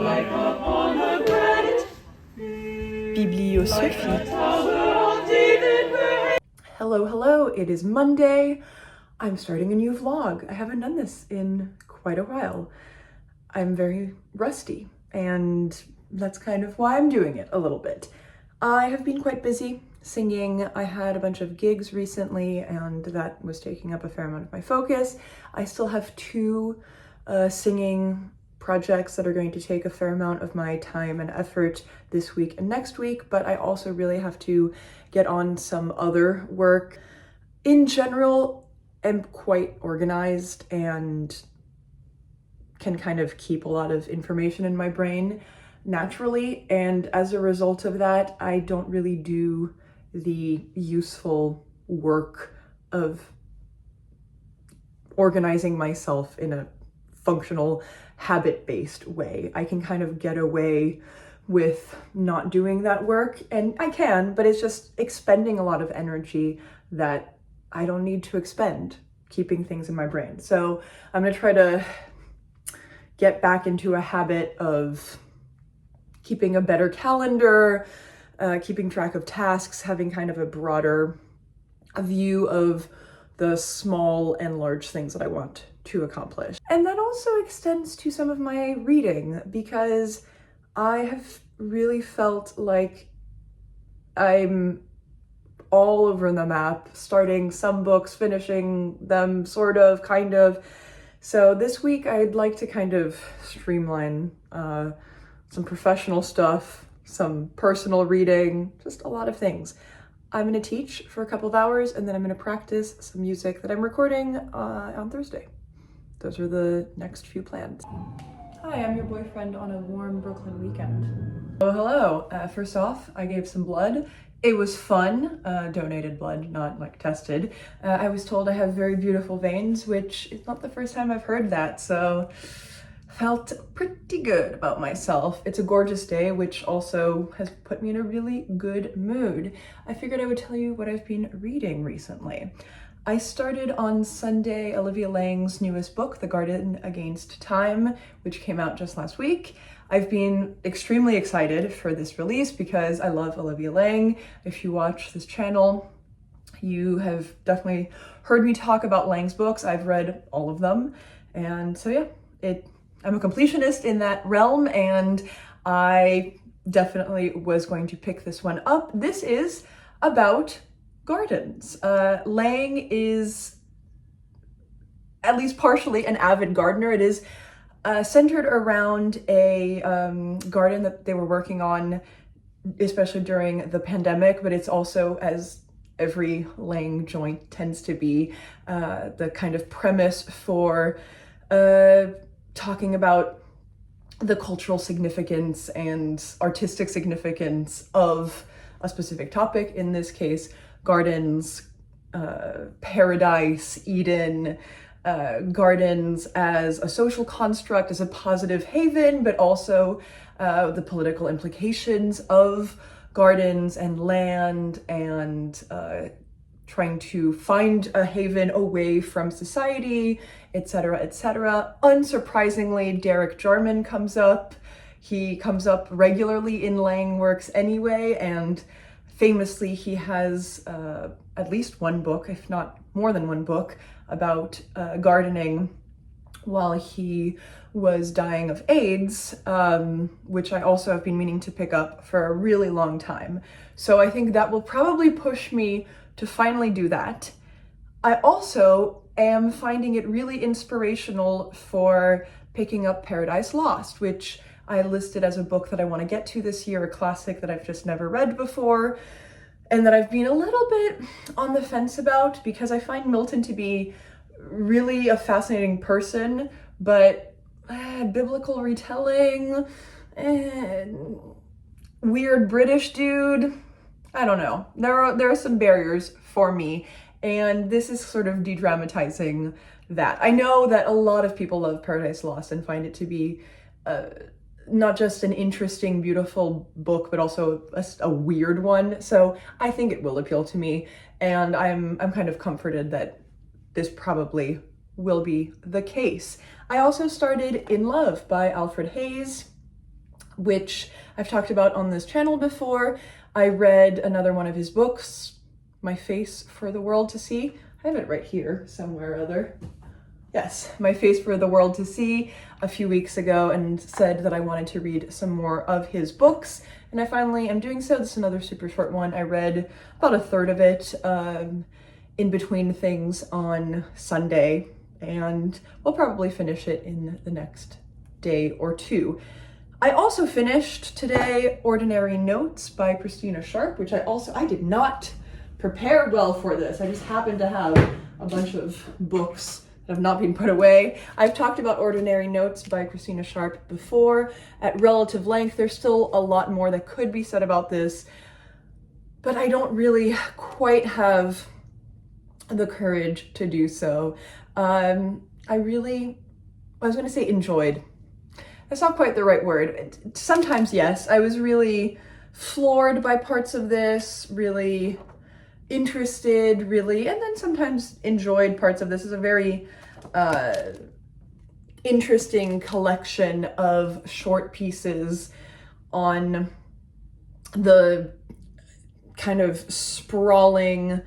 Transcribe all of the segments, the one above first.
like upon a granite Bibliosophie. Hello, it is Monday. I'm starting a new vlog. I haven't done this in quite a while. I'm very rusty, and that's kind of why I'm doing it a little bit. I have been quite busy singing. I had a bunch of gigs recently, and that was taking up a fair amount of my focus. I still have two singing projects that are going to take a fair amount of my time and effort this week and next week, but I also really have to get on some other work. In general, I'm quite organized and can kind of keep a lot of information in my brain naturally, and as a result of that, I don't really do the useful work of organizing myself in a functional, habit-based way. I can kind of get away with not doing that work, and I can, but it's just expending a lot of energy that I don't need to expend keeping things in my brain. So I'm gonna try to get back into a habit of keeping a better calendar, keeping track of tasks, having kind of a broader view of the small and large things that I want to accomplish. And that also extends to some of my reading, because I have really felt like I'm all over the map, starting some books, finishing them, sort of, kind of. So this week I'd like to kind of streamline some professional stuff, some personal reading, just a lot of things. I'm gonna teach for a couple of hours, and then I'm gonna practice some music that I'm recording on Thursday. Those are the next few plans. Hi, I'm your boyfriend on a warm Brooklyn weekend. Oh, hello. First off, I gave some blood. It was fun, donated blood, not like tested. I was told I have very beautiful veins, which is not the first time I've heard that, so felt pretty good about myself. It's a gorgeous day, which also has put me in a really good mood. I figured I would tell you what I've been reading recently. I started on Sunday Olivia Laing's newest book, The Garden Against Time, which came out just last week. I've been extremely excited for this release because I love Olivia Laing. If you watch this channel, you have definitely heard me talk about Laing's books. I've read all of them. And so yeah, I'm a completionist in that realm, and I definitely was going to pick this one up. This is about gardens. Laing is at least partially an avid gardener. It is centered around a garden that they were working on, especially during the pandemic, but it's also, as every Laing joint tends to be, the kind of premise for talking about the cultural significance and artistic significance of a specific topic, in this case, gardens, paradise, Eden, gardens as a social construct, as a positive haven, but also the political implications of gardens and land, and trying to find a haven away from society, etc., etc. Unsurprisingly, Derek Jarman comes up. He comes up regularly in Laing works anyway, and famously, he has at least one book, if not more than one book, about gardening while he was dying of AIDS, which I also have been meaning to pick up for a really long time. So I think that will probably push me to finally do that. I also am finding it really inspirational for picking up Paradise Lost, which I listed as a book that I want to get to this year, a classic that I've just never read before, and that I've been a little bit on the fence about, because I find Milton to be really a fascinating person, but biblical retelling, weird British dude, I don't know. There are some barriers for me, and this is sort of de-dramatizing that. I know that a lot of people love Paradise Lost and find it to be not just an interesting, beautiful book, but also a weird one. So I think it will appeal to me, and I'm kind of comforted that this probably will be the case. I also started In Love by Alfred. which I've talked about on this channel before. I read another one of his books, My Face for the World to See. I have it right here somewhere or other. Yes, My Face for the World to See a few weeks ago, and said that I wanted to read some more of his books, and I finally am doing so. This is another super short one. I read about a third of it in between things on Sunday, and we'll probably finish it in the next day or two. I also finished today Ordinary Notes by Christina Sharpe, which I did not prepare well for this. I just happened to have a bunch of books that have not been put away. I've talked about Ordinary Notes by Christina Sharpe before at relative length. There's still a lot more that could be said about this, but I don't really quite have the courage to do so. I was going to say enjoyed. That's not quite the right word. Sometimes, yes, I was really floored by parts of this, really interested, and then sometimes enjoyed parts of this. Is a very interesting collection of short pieces on the kind of sprawling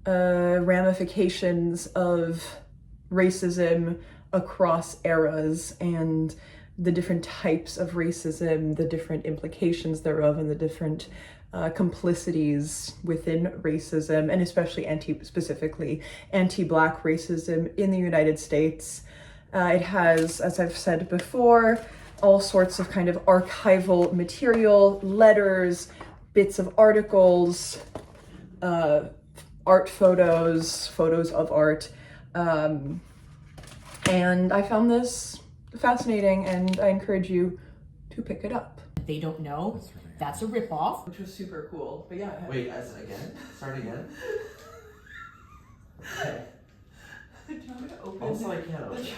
ramifications of racism across eras, and the different types of racism, the different implications thereof, and the different complicities within racism, and especially specifically anti-Black racism in the United States. It has, as I've said before, all sorts of kind of archival material, letters, bits of articles, art photos of art, and I found this fascinating, and I encourage you to pick it up. They don't know. That's a ripoff. Which was super cool, but yeah. Wait, as again? Start again? Okay. Do you want me to open Also, I can't open it.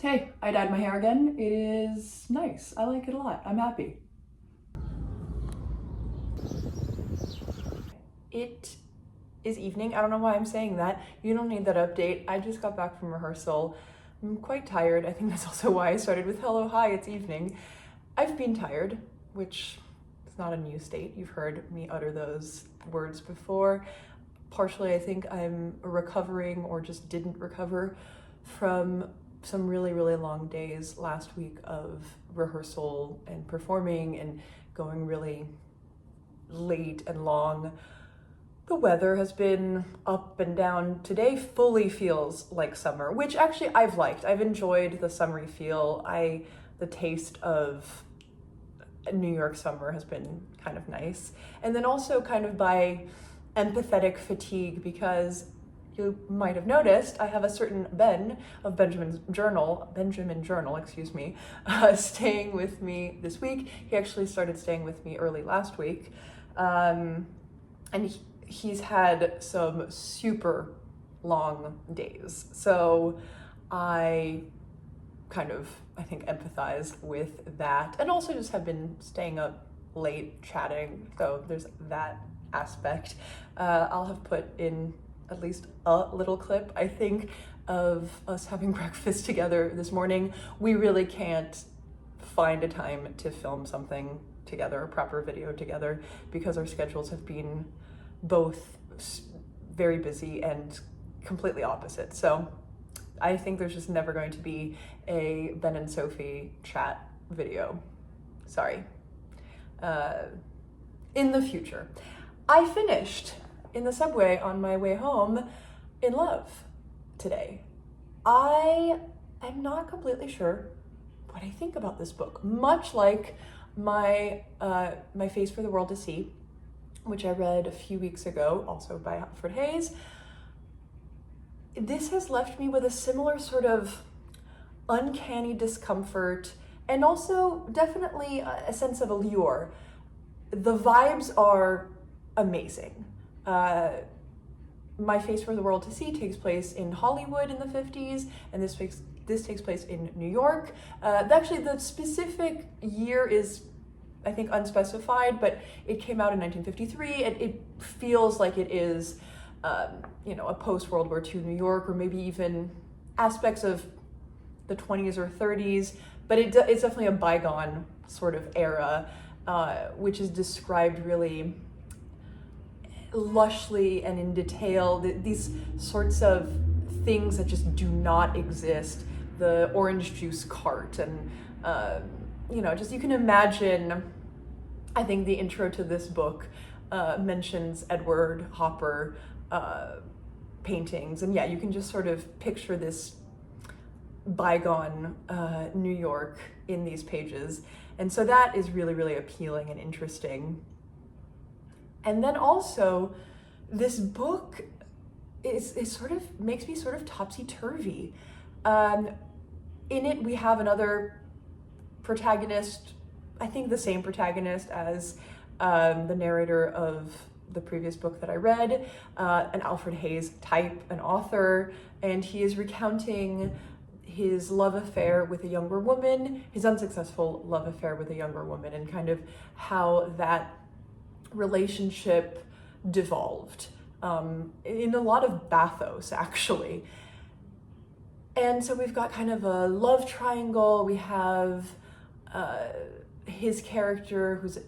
Hey, I dyed my hair again. It is nice. I like it a lot. I'm happy. It is evening. I don't know why I'm saying that. You don't need that update. I just got back from rehearsal. I'm quite tired. I think that's also why I started with hello, hi, it's evening. I've been tired, which is not a new state. You've heard me utter those words before. Partially, I think I'm recovering, or just didn't recover, from some really, really long days last week of rehearsal and performing and going really late and long. The weather has been up and down. Today fully feels like summer, which actually I've liked. I've enjoyed the summery feel. The taste of New York summer has been kind of nice. And then also kind of by empathetic fatigue, because you might have noticed I have a certain Ben of Benjamin Journal, staying with me this week. He actually started staying with me early last week. And he's had some super long days. So I think empathize with that, and also just have been staying up late chatting. So there's that aspect. I'll have put in at least a little clip, I think, of us having breakfast together this morning. We really can't find a time to film something together, a proper video together, because our schedules have been both very busy and completely opposite. So I think there's just never going to be a Ben and Sophie chat video. Sorry. In the future. I finished in the subway on my way home In Love today. I am not completely sure what I think about this book. Much like my Face for the World to See, which I read a few weeks ago, also by Alfred. This has left me with a similar sort of uncanny discomfort, and also definitely a sense of allure. The vibes are amazing. My Face for the World to See takes place in Hollywood in the 50s, and this takes place in New York. Actually, the specific year is, I think, unspecified, but it came out in 1953, and it feels like it is, a post-World War II New York, or maybe even aspects of the 20s or 30s, but it's definitely a bygone sort of era, which is described really lushly and in detail. These sorts of things that just do not exist. The orange juice cart, and just you can imagine. I think the intro to this book mentions Edward Hopper paintings, and yeah, you can just sort of picture this bygone New York in these pages, and so that is really, really appealing and interesting. And then also, this book is sort of makes me sort of topsy-turvy. In it, we have another protagonist, I think the same protagonist as the narrator of the previous book that I read, an Alfred Hayes type, an author, and he is recounting his love affair with a younger woman, his unsuccessful love affair with a younger woman, and kind of how that relationship devolved in a lot of bathos, actually. And so we've got kind of a love triangle. We have his character who's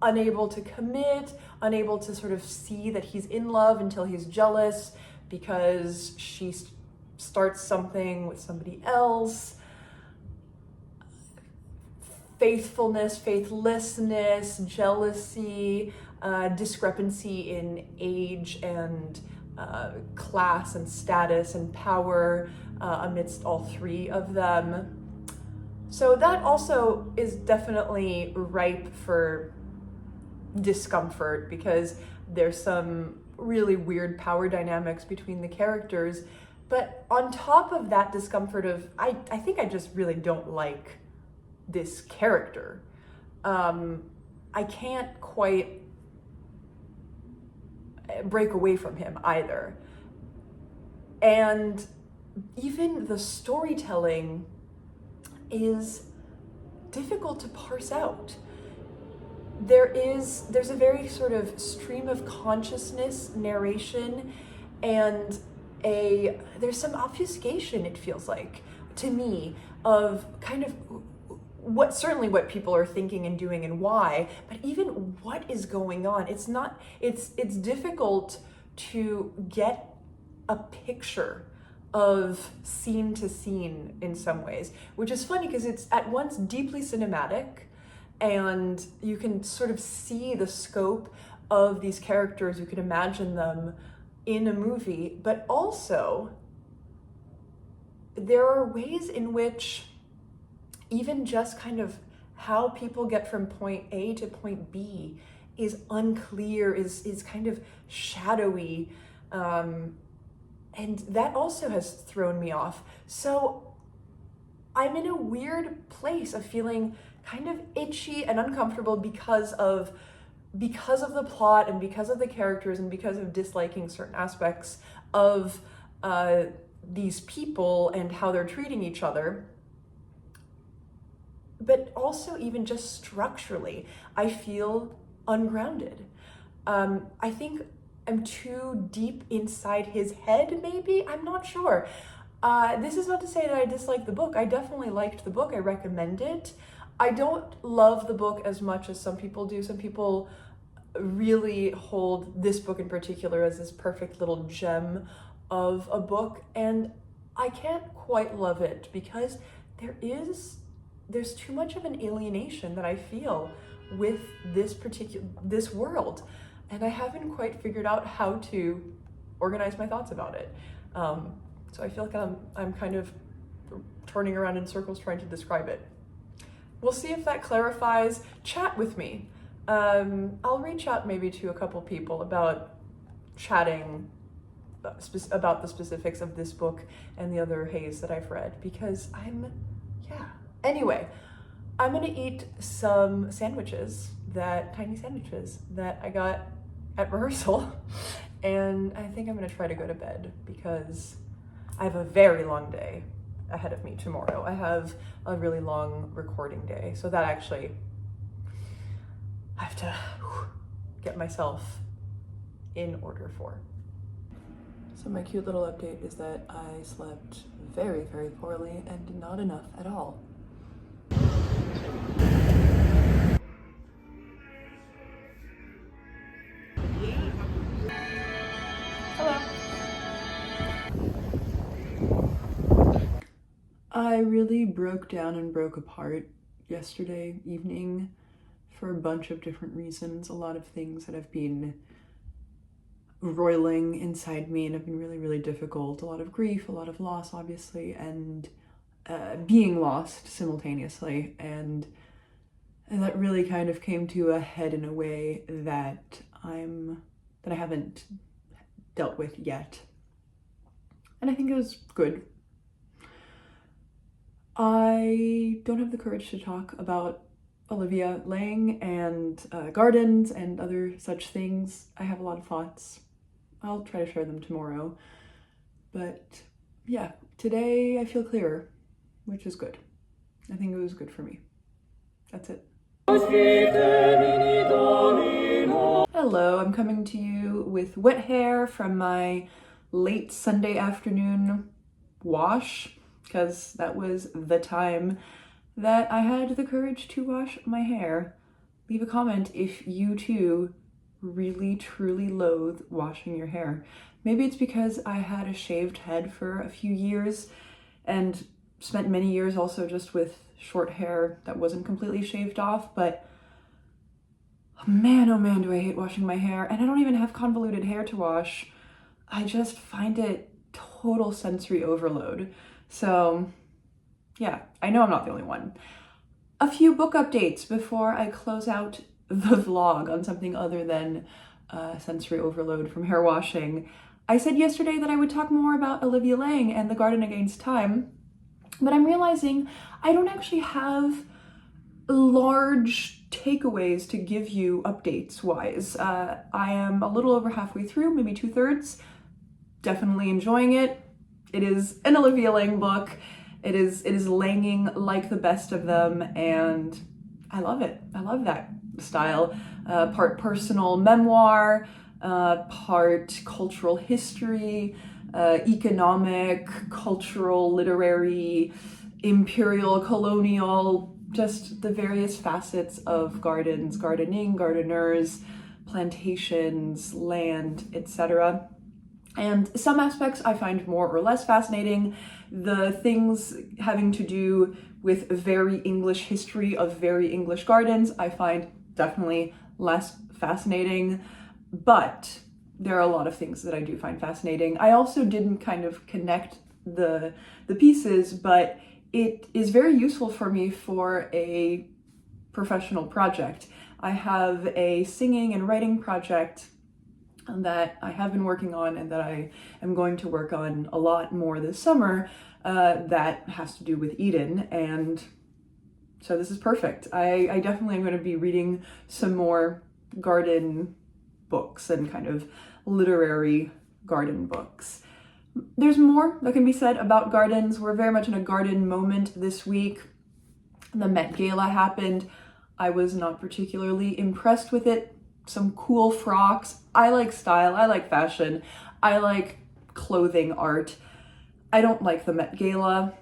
unable to commit, unable to sort of see that he's in love until he's jealous because she starts something with somebody else. Faithfulness, faithlessness, jealousy, discrepancy in age and class and status and power amidst all three of them. So that also is definitely ripe for discomfort because there's some really weird power dynamics between the characters. But on top of that discomfort of, I think I just really don't like this character. I can't quite break away from him either. And even the storytelling is difficult to parse out. There's a very sort of stream of consciousness narration, and there's some obfuscation, it feels like, to me, of kind of what people are thinking and doing and why, but even what is going on. It's difficult to get a picture of scene to scene in some ways, which is funny because it's at once deeply cinematic and you can sort of see the scope of these characters, you can imagine them in a movie, but also there are ways in which even just kind of how people get from point A to point B is unclear, is kind of shadowy, and that also has thrown me off. So I'm in a weird place of feeling kind of itchy and uncomfortable because of the plot and because of the characters and because of disliking certain aspects of these people and how they're treating each other. But also even just structurally, I feel ungrounded. I think I'm too deep inside his head, maybe? I'm not sure. This is not to say that I dislike the book. I definitely liked the book. I recommend it. I don't love the book as much as some people do. Some people really hold this book in particular as this perfect little gem of a book, and I can't quite love it because there's too much of an alienation that I feel with this world, and I haven't quite figured out how to organize my thoughts about it. So I feel like I'm kind of turning around in circles trying to describe it. We'll see if that clarifies. Chat with me. I'll reach out maybe to a couple people about chatting about the specifics of this book and the other Hayes that I've read, because Anyway, I'm gonna eat some tiny sandwiches that I got at rehearsal, and I think I'm gonna try to go to bed because I have a very long day ahead of me tomorrow. I have a really long recording day, so that actually I have to get myself in order for. So my cute little update is that I slept very, very poorly and not enough at all. I really broke down and broke apart yesterday evening for a bunch of different reasons. A lot of things that have been roiling inside me and have been really, really difficult. A lot of grief, a lot of loss, obviously, and being lost simultaneously. And that really kind of came to a head in a way that I haven't dealt with yet. And I think it was good. I don't have the courage to talk about Olivia Laing and gardens and other such things. I have a lot of thoughts. I'll try to share them tomorrow. But yeah, today I feel clearer, which is good. I think it was good for me. That's it. Hello, I'm coming to you with wet hair from my late Sunday afternoon wash, because that was the time that I had the courage to wash my hair. Leave a comment if you too really truly loathe washing your hair. Maybe it's because I had a shaved head for a few years and spent many years also just with short hair that wasn't completely shaved off, but oh man, do I hate washing my hair. And I don't even have convoluted hair to wash. I just find it total sensory overload. So yeah, I know I'm not the only one. A few book updates before I close out the vlog on something other than sensory overload from hair washing. I said yesterday that I would talk more about Olivia Laing and The Garden Against Time, but I'm realizing I don't actually have large takeaways to give you updates wise. I am a little over halfway through, maybe 2/3. Definitely enjoying it. It is an Olivia Laing book. It is Langing like the best of them, and I love it. I love that style. Part personal memoir, part cultural history, economic, cultural, literary, imperial, colonial, just the various facets of gardens, gardening, gardeners, plantations, land, etc. And some aspects I find more or less fascinating. The things having to do with very English history of very English gardens, I find definitely less fascinating, but there are a lot of things that I do find fascinating. I also didn't kind of connect the pieces, but it is very useful for me for a professional project. I have a singing and writing project that I have been working on and that I am going to work on a lot more this summer that has to do with Eden, and so this is perfect. I definitely am going to be reading some more garden books and kind of literary garden books. There's more that can be said about gardens. We're very much in a garden moment this week. The Met Gala happened. I was not particularly impressed with it. Some cool frocks. I like style, I like fashion, I like clothing art. I don't like the Met Gala.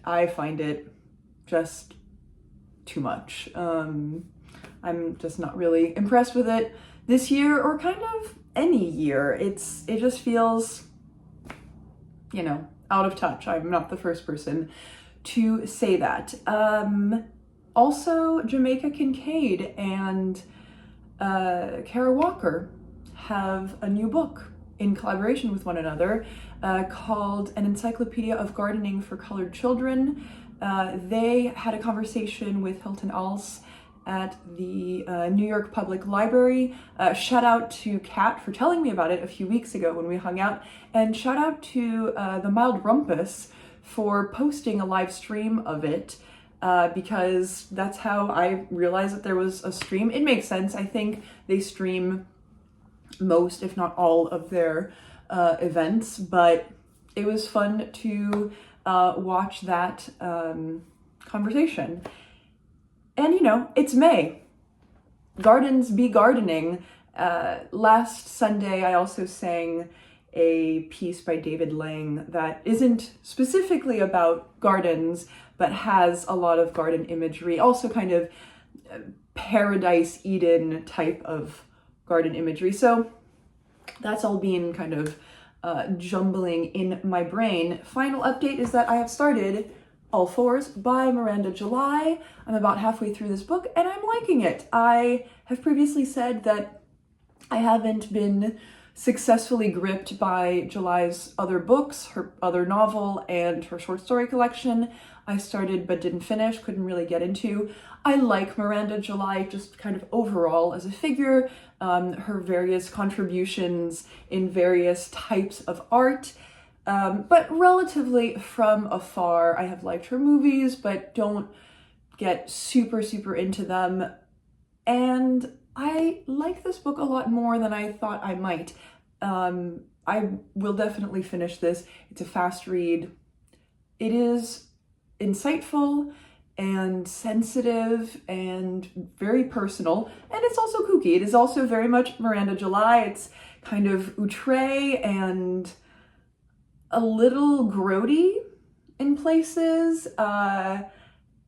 I find it just too much. I'm just not really impressed with it this year, or kind of any year. It just feels, out of touch. I'm not the first person to say that. Also, Jamaica, Kincaid and Kara Walker have a new book in collaboration with one another called An Encyclopedia of Gardening for Colored Children. They had a conversation with Hilton Als at the New York Public Library. Shout out to Kat for telling me about it a few weeks ago when we hung out, and shout out to the Mild Rumpus for posting a live stream of it. Because that's how I realized that there was a stream. It makes sense. I think they stream most, if not all, of their events, but it was fun to watch that conversation. And it's May. Gardens be gardening. Last Sunday, I also sang a piece by David Laing that isn't specifically about gardens, but has a lot of garden imagery, also kind of paradise Eden type of garden imagery. So that's all being kind of jumbling in my brain. Final update is that I have started All Fours by Miranda July. I'm about halfway through this book and I'm liking it. I have previously said that I haven't been successfully gripped by July's other books, her other novel and her short story collection. I started but didn't finish, couldn't really get into. I like Miranda July just kind of overall as a figure, her various contributions in various types of art, but relatively from afar. I have liked her movies, but don't get super into them. And I like this book a lot more than I thought I might. I will definitely finish this. It's a fast read. It is insightful and sensitive and very personal, and it's also kooky. It is also very much Miranda July. It's kind of outre and a little grody in places,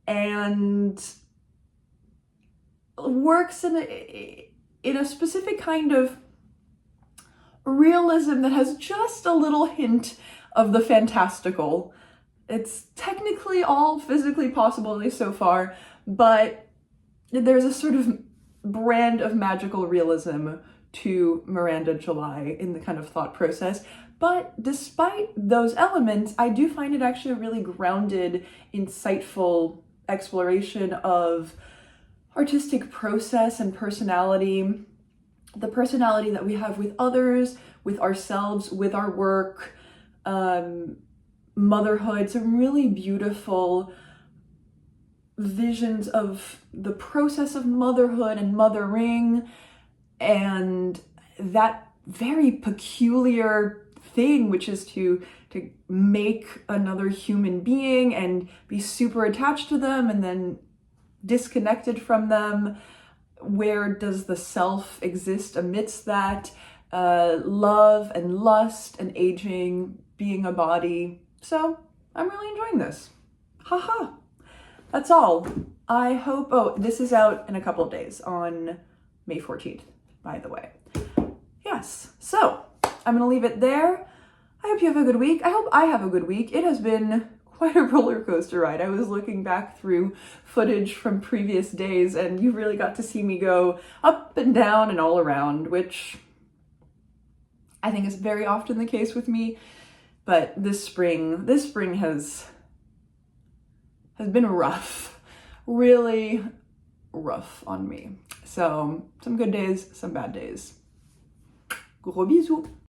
and works in a specific kind of realism that has just a little hint of the fantastical. It's technically all physically possible, at least so far, but there's a sort of brand of magical realism to Miranda July in the kind of thought process. But despite those elements, I do find it actually a really grounded, insightful exploration of artistic process and personality, the personality that we have with others, with ourselves, with our work, motherhood, some really beautiful visions of the process of motherhood and mothering, and that very peculiar thing, which is to make another human being and be super attached to them and then disconnected from them. Where does the self exist amidst that? Love and lust and aging, being a body. So I'm really enjoying this. Haha. That's all. I hope, this is out in a couple of days on May 14th, by the way. Yes, so I'm gonna leave it there. I hope you have a good week. I hope I have a good week. It has been quite a roller coaster ride. I was looking back through footage from previous days and you really got to see me go up and down and all around, which I think is very often the case with me. But this spring has been rough, really rough on me. So some good days, some bad days. Gros bisous.